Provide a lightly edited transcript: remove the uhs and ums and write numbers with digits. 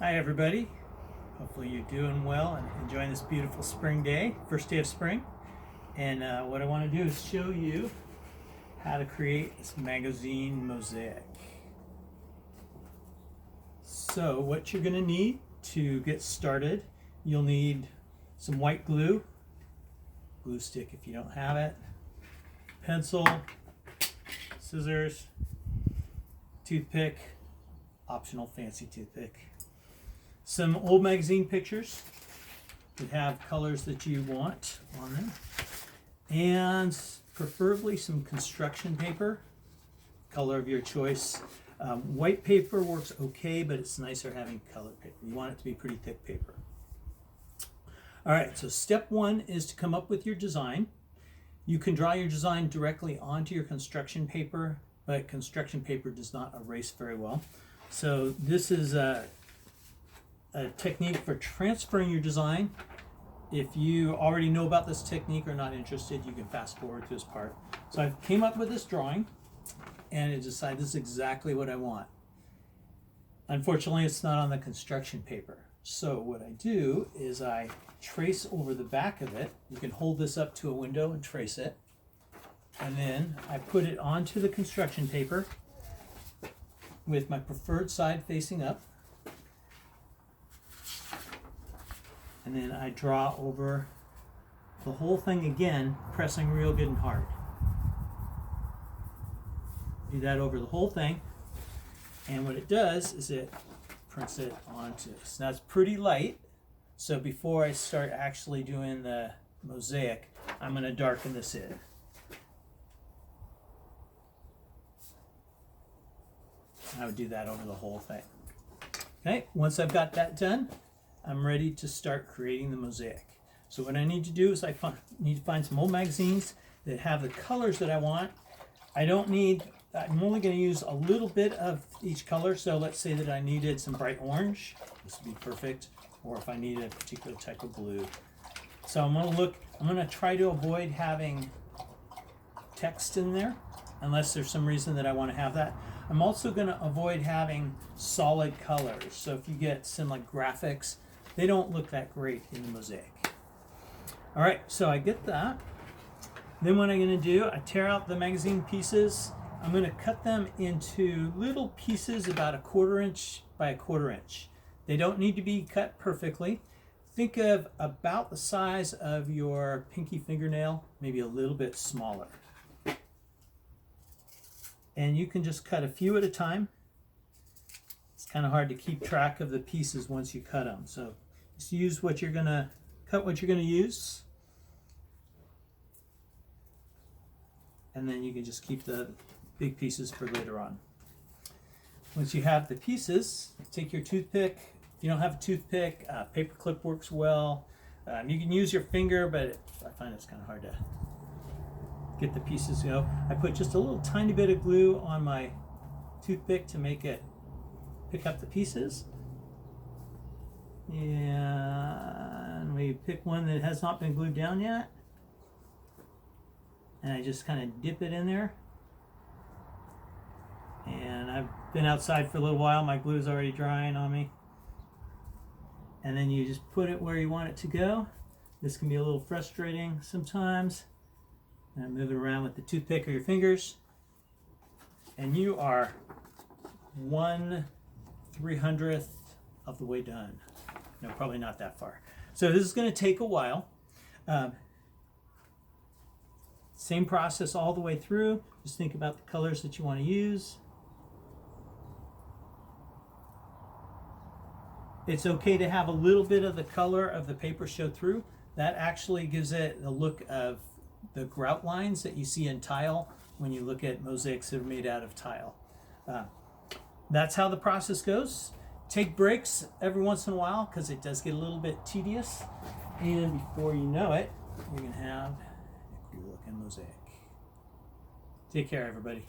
Hi everybody, hopefully you're doing well and enjoying this beautiful spring day, first day of spring. And what I want to do is show you how to create this magazine mosaic. So what you're going to need to get started, you'll need some white glue stick if you don't have it, pencil, scissors, toothpick, optional fancy toothpick, some old magazine pictures that have colors that you want on them, and preferably some construction paper, color of your choice. White paper works okay, but it's nicer having colored paper. You want it to be pretty thick paper. All right, so step one is to come up with your design. You can draw your design directly onto your construction paper, but construction paper does not erase very well. So this is a technique for transferring your design. If you already know about this technique or not interested, you can fast forward to this part. So I came up with this drawing and I decided this is exactly what I want. Unfortunately, it's not on the construction paper. So what I do is I trace over the back of it. You can hold this up to a window and trace it. And then I put it onto the construction paper with my preferred side facing up. And then I draw over the whole thing again, pressing real good and hard. Do that over the whole thing. And what it does is it prints it onto this. Now it's pretty light, so before I start actually doing the mosaic, I'm going to darken this in. I would do that over the whole thing. Okay, once I've got that done, I'm ready to start creating the mosaic. So what I need to do is I need to find some old magazines that have the colors that I want. I'm only going to use a little bit of each color. So let's say that I needed some bright orange. This would be perfect. Or if I needed a particular type of blue. So I'm going to try to avoid having text in there, unless there's some reason that I want to have that. I'm also going to avoid having solid colors. So if you get some like graphics, they don't look that great in the mosaic. All right, so I get that. Then what I'm going to do, I tear out the magazine pieces. I'm going to cut them into little pieces about 1/4 inch by 1/4 inch. They don't need to be cut perfectly. Think of about the size of your pinky fingernail, maybe a little bit smaller. And you can just cut a few at a time. It's kind of hard to keep track of the pieces once you cut them. So just use what you're going to cut, what you're going to use. And then you can just keep the big pieces for later on. Once you have the pieces, take your toothpick. If you don't have a toothpick, paper clip works well. You can use your finger, but I find it's kind of hard to get the pieces to go. I put just a little tiny bit of glue on my toothpick to make it pick up the pieces. And we pick one that has not been glued down yet. And I just kind of dip it in there. And I've been outside for a little while. My glue is already drying on me. And then you just put it where you want it to go. This can be a little frustrating sometimes. And move it around with the toothpick or your fingers. And you are 1/300th of the way done. No, probably not that far. So this is going to take a while. Same process all the way through. Just think about the colors that you want to use. It's okay to have a little bit of the color of the paper show through. That actually gives it the look of the grout lines that you see in tile when you look at mosaics that are made out of tile. That's how the process goes. Take breaks every once in a while because it does get a little bit tedious. And before you know it, you're going to have a cool looking mosaic. Take care, everybody.